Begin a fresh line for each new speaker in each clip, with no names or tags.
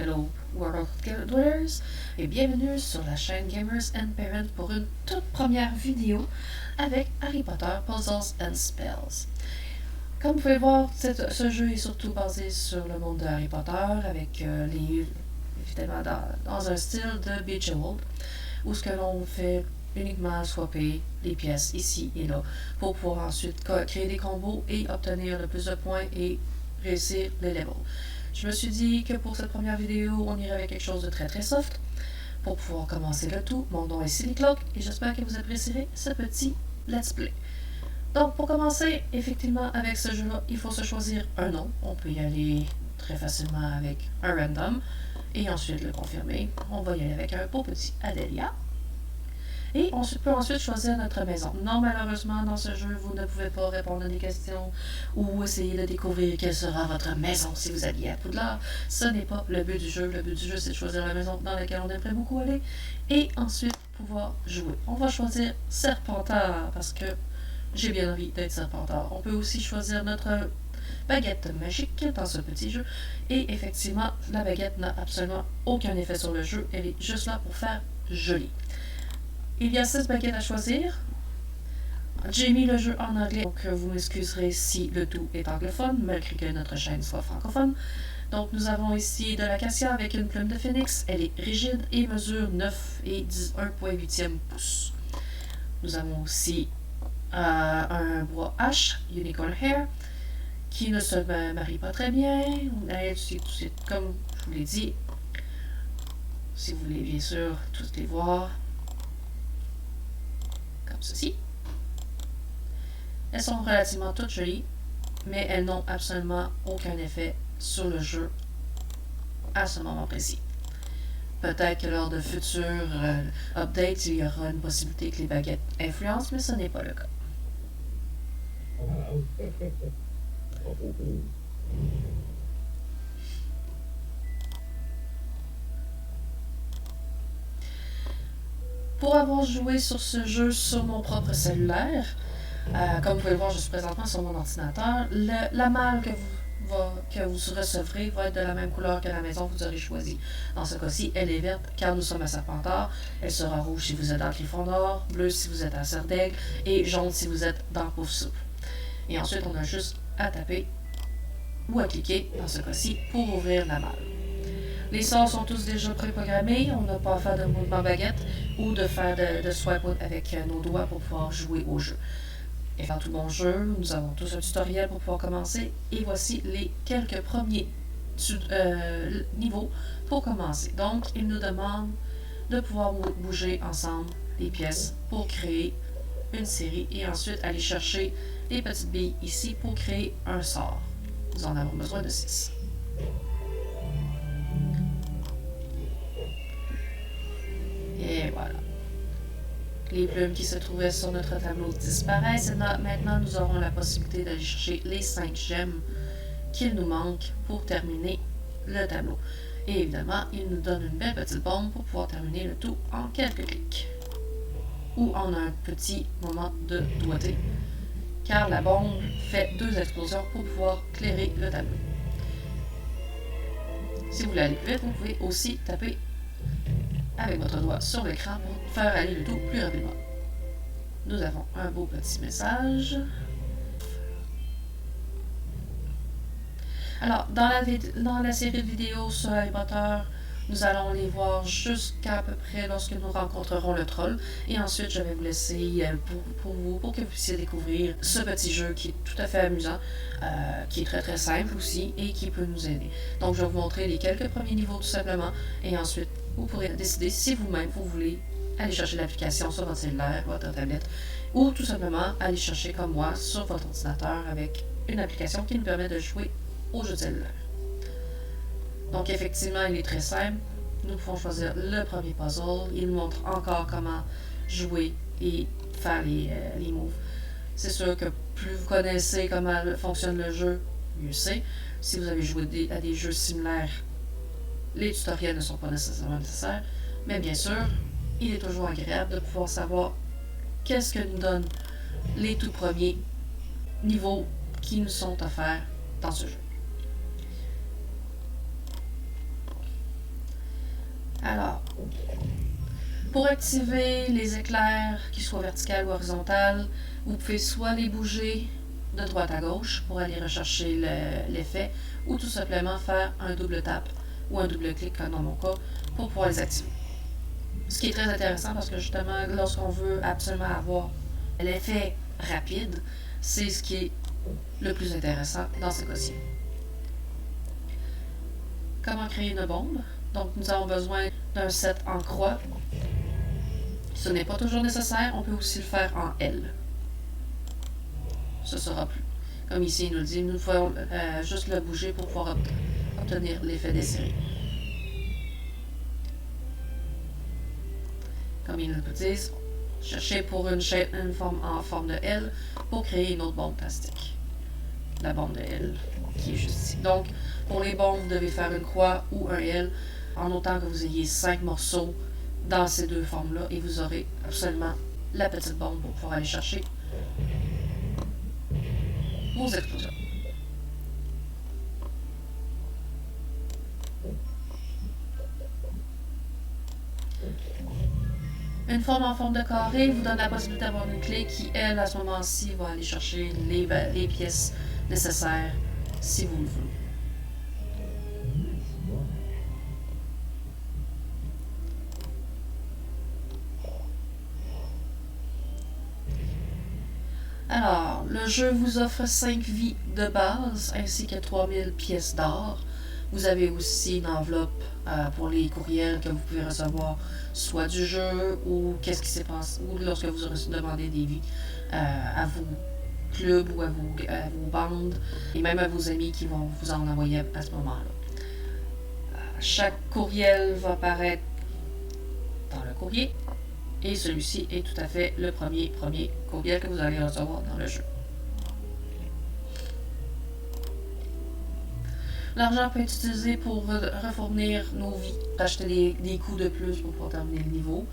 fellow World Dwellers et bienvenue sur la chaîne Gamers and Parents pour une toute première vidéo avec Harry Potter Puzzles and Spells. Comme vous pouvez voir, ce jeu est surtout basé sur le monde de Harry Potter avec évidemment dans un style de Beachwood où ce que l'on fait uniquement swapper les pièces ici et là pour pouvoir ensuite créer des combos et obtenir le plus de points et réussir les levels. Je me suis dit que pour cette première vidéo, on irait avec quelque chose de très soft pour pouvoir commencer le tout. Mon nom est Silly Cloak et j'espère que vous apprécierez ce petit let's play. Donc pour commencer, effectivement avec ce jeu-là, il faut se choisir un nom. On peut y aller très facilement avec un random et ensuite le confirmer. On va y aller avec un beau petit Adelia. Et on peut ensuite choisir notre maison. Non, malheureusement, dans ce jeu, vous ne pouvez pas répondre à des questions ou essayer de découvrir quelle sera votre maison si vous alliez à Poudlard. Ce n'est pas le but du jeu. Le but du jeu, c'est de choisir la maison dans laquelle on aimerait beaucoup aller et ensuite pouvoir jouer. On va choisir Serpentard parce que j'ai bien envie d'être Serpentard. On peut aussi choisir notre baguette magique dans ce petit jeu. Et effectivement, la baguette n'a absolument aucun effet sur le jeu. Elle est juste là pour faire joli. Il y a 6 baguettes à choisir. J'ai mis le jeu en anglais, donc vous m'excuserez si le tout est anglophone, malgré que notre chaîne soit francophone. Donc nous avons ici de l'acacia avec une plume de phénix. Elle est rigide et mesure 9 et 1,8 pouces. Nous avons aussi un bois H, Unicorn Hair, qui ne se marie pas très bien. Comme je vous l'ai dit, si vous voulez bien sûr toutes les voir, comme ceci. Elles sont relativement toutes jolies, mais elles n'ont absolument aucun effet sur le jeu à ce moment précis. Peut-être que lors de futurs updates, il y aura une possibilité que les baguettes influencent, mais ce n'est pas le cas. Pour avoir joué sur ce jeu sur mon propre cellulaire, comme vous pouvez le voir, je suis présentement sur mon ordinateur, la malle que vous recevrez va être de la même couleur que la maison que vous aurez choisie. Dans ce cas-ci, elle est verte car nous sommes à Serpentard, elle sera rouge si vous êtes dans Gryffondor, bleu si vous êtes à Serdaigle et jaune si vous êtes dans Poufsouffle. Et ensuite, on a juste à taper ou à cliquer, dans ce cas-ci, pour ouvrir la malle. Les sorts sont tous déjà préprogrammés, on n'a pas à faire de mouvement baguette ou de faire de swipe avec nos doigts pour pouvoir jouer au jeu. Et dans tout bon jeu, nous avons tous un tutoriel pour pouvoir commencer et voici les quelques premiers niveaux pour commencer. Donc, il nous demande de pouvoir bouger ensemble les pièces pour créer une série et ensuite aller chercher les petites billes ici pour créer un sort. Nous en avons besoin de 6. Et voilà. Les plumes qui se trouvaient sur notre tableau disparaissent et maintenant nous aurons la possibilité d'aller chercher les 5 gemmes qu'il nous manque pour terminer le tableau. Et évidemment, il nous donne une belle petite bombe pour pouvoir terminer le tout en quelques clics. Ou en un petit moment de doigté, car la bombe fait 2 explosions pour pouvoir clairer le tableau. Si vous voulez aller plus vite, vous pouvez aussi taper avec votre doigt sur l'écran pour faire aller le tout plus rapidement. Nous avons un beau petit message. Alors, dans la série de vidéos sur Harry Potter, nous allons les voir jusqu'à peu près lorsque nous rencontrerons le troll. Et ensuite, je vais vous laisser pour que vous puissiez découvrir ce petit jeu qui est tout à fait amusant, qui est très simple aussi et qui peut nous aider. Donc, je vais vous montrer les quelques premiers niveaux tout simplement. Et ensuite, vous pourrez décider si vous-même vous voulez aller chercher l'application sur votre cellulaire, votre tablette, ou tout simplement aller chercher comme moi sur votre ordinateur avec une application qui nous permet de jouer au jeu de cellulaire. Donc effectivement, il est très simple. Nous pouvons choisir le premier puzzle. Il nous montre encore comment jouer et faire les moves. C'est sûr que plus vous connaissez comment fonctionne le jeu, mieux c'est. Si vous avez joué à des jeux similaires, les tutoriels ne sont pas nécessairement nécessaires. Mais bien sûr, il est toujours agréable de pouvoir savoir qu'est-ce que nous donnent les tout premiers niveaux qui nous sont offerts dans ce jeu. Pour activer les éclairs, qu'ils soient verticales ou horizontales, vous pouvez soit les bouger de droite à gauche pour aller rechercher l'effet, ou tout simplement faire un double tap ou un double clic, comme dans mon cas, pour pouvoir les activer. Ce qui est très intéressant parce que justement, lorsqu'on veut absolument avoir l'effet rapide, c'est ce qui est le plus intéressant dans ce cas-ci. Comment créer une bombe? Donc, nous avons besoin d'un set en croix. Ce n'est pas toujours nécessaire, on peut aussi le faire en L. Ce sera plus. Comme ici, il nous le dit, nous pouvons juste le bouger pour pouvoir obtenir l'effet des séries. Comme ils nous disent, cherchez pour une forme en forme de L pour créer une autre bombe plastique. La bombe de L qui est juste ici. Donc, pour les bombes, vous devez faire une croix ou un L en autant que vous ayez 5 morceaux dans ces deux formes-là et vous aurez absolument la petite bombe pour pouvoir aller chercher vos explosions. Une forme en forme de carré vous donne la possibilité d'avoir une clé qui, elle, à ce moment-ci, va aller chercher les pièces nécessaires si vous le voulez. Alors, le jeu vous offre 5 vies de base ainsi que 3000 pièces d'or. Vous avez aussi une enveloppe pour les courriels que vous pouvez recevoir, soit du jeu ou qu'est-ce qui s'est passé, ou lorsque vous aurez demandé des vies à vos clubs ou à vos bandes, et même à vos amis qui vont vous en envoyer à ce moment-là. Chaque courriel va apparaître dans le courrier, et celui-ci est tout à fait le premier courriel que vous allez recevoir dans le jeu. L'argent peut être utilisé pour refournir nos vies, acheter des coups de plus pour pouvoir terminer le niveau,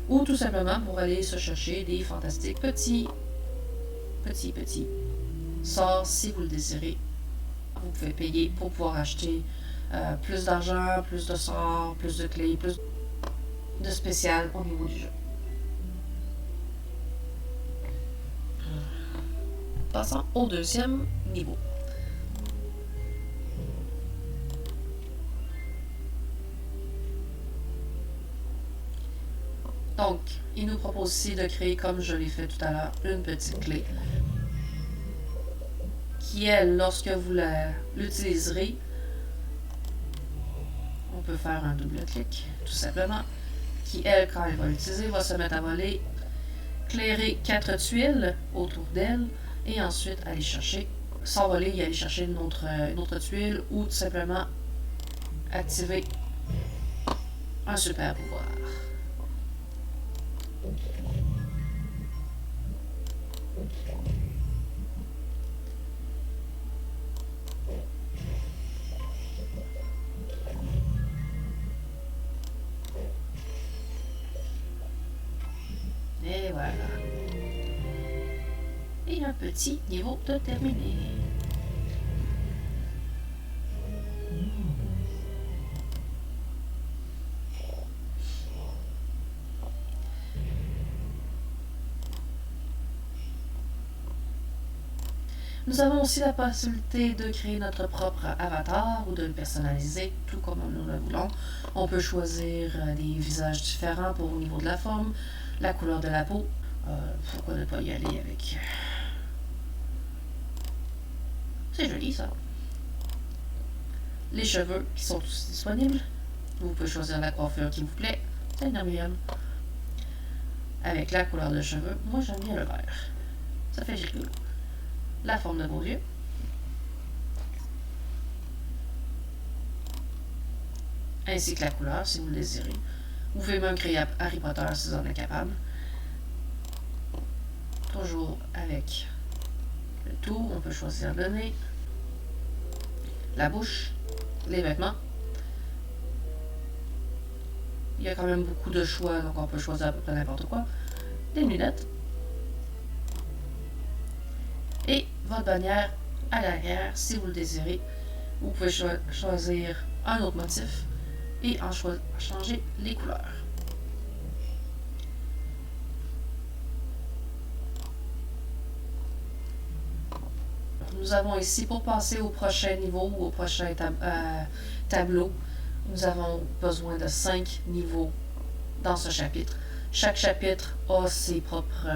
ou tout simplement pour aller se chercher des fantastiques petits sorts si vous le désirez. Vous pouvez payer pour pouvoir acheter plus d'argent, plus de sorts, plus de clés, plus de spécial au niveau du jeu. Passons au deuxième niveau. Donc, il nous propose ici de créer, comme je l'ai fait tout à l'heure, une petite clé qui, elle, lorsque vous l'utiliserez, on peut faire un double clic, tout simplement, qui, elle, quand elle va l'utiliser, va se mettre à voler, clairer 4 tuiles autour d'elle, et ensuite aller chercher, s'envoler et aller chercher une autre tuile, ou tout simplement activer un super pouvoir. Et voilà. Et un petit niveau de terminé. Nous avons aussi la possibilité de créer notre propre avatar ou de le personnaliser tout comme nous le voulons. On peut choisir des visages différents pour au niveau de la forme, la couleur de la peau. Pourquoi ne pas y aller avec... C'est joli ça. Les cheveux qui sont aussi disponibles. Vous pouvez choisir la coiffure qui vous plaît. C'est une mienne. Avec la couleur de cheveux, moi j'aime bien le vert. Ça fait rigolo. La forme de vos yeux. Ainsi que la couleur si vous le désirez. Vous pouvez même créer Harry Potter si vous en êtes capable. Toujours avec le tout, on peut choisir le nez, la bouche, les vêtements. Il y a quand même beaucoup de choix, donc on peut choisir à peu près n'importe quoi. Des lunettes. Et votre bannière à l'arrière, si vous le désirez. Vous pouvez choisir un autre motif et en changer les couleurs. nous avons ici, pour passer au prochain niveau ou au prochain tableau, nous avons besoin de 5 niveaux dans ce chapitre. Chaque chapitre a ses propres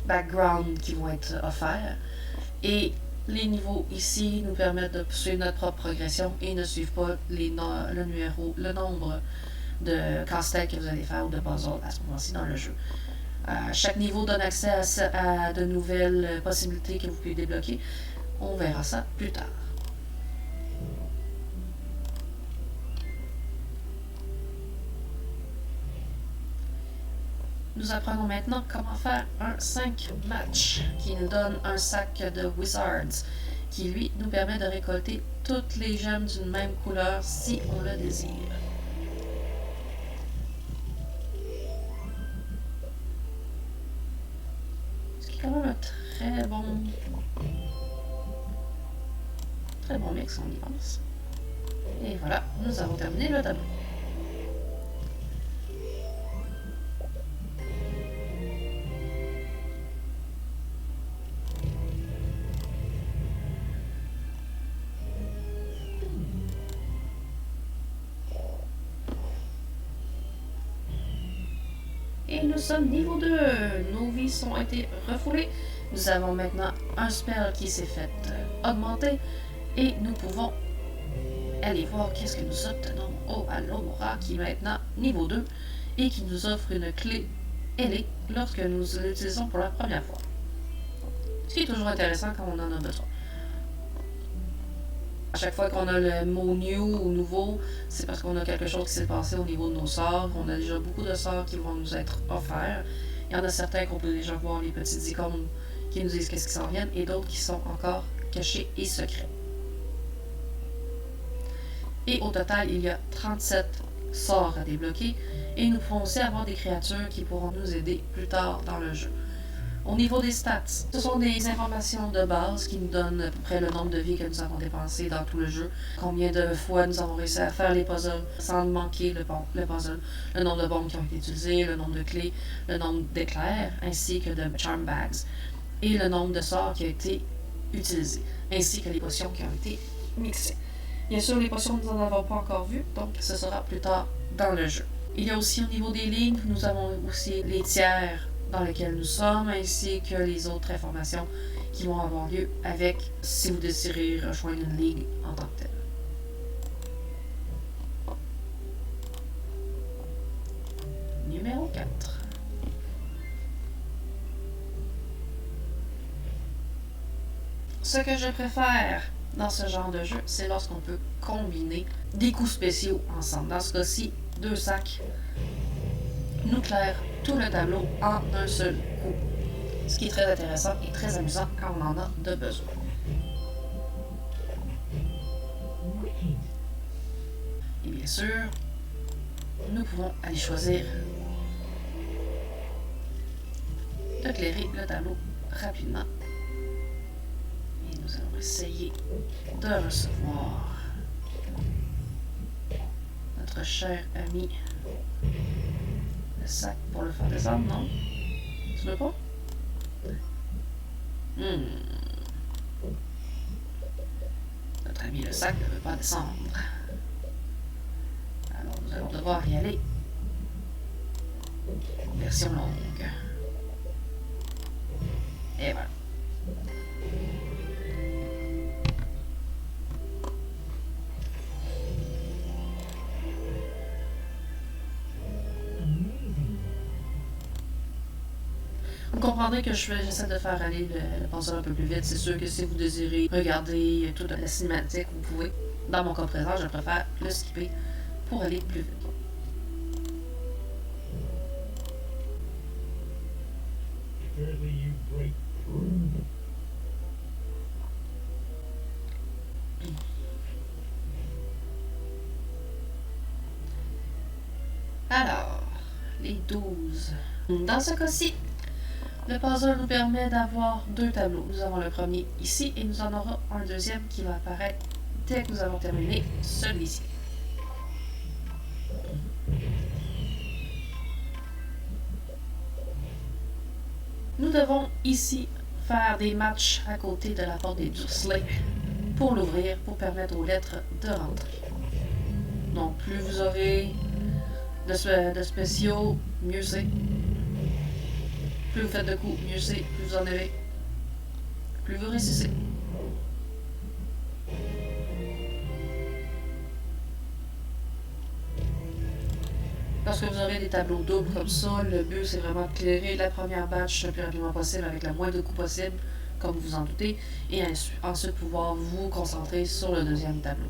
backgrounds qui vont être offerts. Et les niveaux ici nous permettent de suivre notre propre progression et ne suivent pas le nombre de casse-tête que vous allez faire ou de puzzles à ce moment-ci dans le jeu. Chaque niveau donne accès à de nouvelles possibilités que vous pouvez débloquer. On verra ça plus tard. Nous apprenons maintenant comment faire un 5 match qui nous donne un sac de Wizards qui lui nous permet de récolter toutes les gemmes d'une même couleur si on le désire. Ce qui est quand même un très bon mix, on y pense. Et voilà, nous avons terminé le tableau. Et nous sommes niveau 2. Nos vies ont été refoulées. Nous avons maintenant un spell qui s'est fait augmenter. Et nous pouvons aller voir qu'est-ce que nous obtenons au Alomora qui est maintenant niveau 2 et qui nous offre une clé ailée lorsque nous l'utilisons pour la première fois. Ce qui est toujours intéressant quand on en a besoin. À chaque fois qu'on a le mot new ou nouveau, c'est parce qu'on a quelque chose qui s'est passé au niveau de nos sorts. On a déjà beaucoup de sorts qui vont nous être offerts. Il y en a certains qu'on peut déjà voir les petites icônes qui nous disent qu'est-ce qui s'en vient et d'autres qui sont encore cachés et secrets. Et au total, il y a 37 sorts à débloquer et nous pouvons aussi avoir des créatures qui pourront nous aider plus tard dans le jeu. Au niveau des stats, ce sont des informations de base qui nous donnent à peu près le nombre de vies que nous avons dépensé dans tout le jeu, combien de fois nous avons réussi à faire les puzzles sans manquer le puzzle, le nombre de bombes qui ont été utilisées, le nombre de clés, le nombre d'éclairs, ainsi que de charm bags, et le nombre de sorts qui ont été utilisés, ainsi que les potions qui ont été mixées. Bien sûr, les potions, nous n'en avons pas encore vues, donc ce sera plus tard dans le jeu. Il y a aussi au niveau des lignes, nous avons aussi les tiers dans lesquels nous sommes, ainsi que les autres informations qui vont avoir lieu avec si vous désirez rejoindre une ligue en tant que telle. Numéro 4. Ce que je préfère dans ce genre de jeu, c'est lorsqu'on peut combiner des coups spéciaux ensemble. Dans ce cas-ci, 2 sacs nous clairent tout le tableau en un seul coup. Ce qui est très intéressant et très amusant quand on en a de besoin. Et bien sûr, nous pouvons aller choisir d'éclairer le tableau rapidement. Et nous allons essayer de recevoir notre cher ami. Le sac pour le faire descendre, non? Tu veux pas? Notre ami le sac ne veut pas descendre. Alors nous allons devoir y aller. Version longue. Et voilà. Vous comprendrez que j'essaie de faire aller le puzzle un peu plus vite. C'est sûr que si vous désirez regarder toute la cinématique, vous pouvez. Dans mon cas présent, je préfère le skipper pour aller plus vite. Alors, les 12. Dans ce cas-ci, le puzzle nous permet d'avoir 2 tableaux. Nous avons le premier ici et nous en aurons un deuxième qui va apparaître dès que nous avons terminé celui-ci. Nous devons ici faire des matchs à côté de la porte des Dursley pour l'ouvrir, pour permettre aux lettres de rentrer. Donc, plus vous aurez de spéciaux, mieux c'est. Plus vous faites de coups, mieux c'est. Plus vous en avez, plus vous réussissez. Lorsque vous aurez des tableaux doubles comme ça, le but c'est vraiment de clairer la première batch le plus rapidement possible avec le moins de coups possible, comme vous en doutez, et ensuite pouvoir vous concentrer sur le deuxième tableau.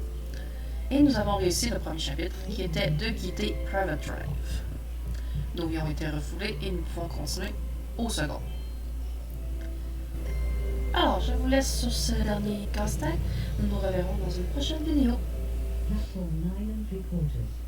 Et nous avons réussi le premier chapitre qui était de quitter Private Drive. Nous y avons été refoulés et nous pouvons continuer au second. Alors, je vous laisse sur ce dernier casse-tête. Nous nous reverrons dans une prochaine vidéo.
Platform 9 3/4.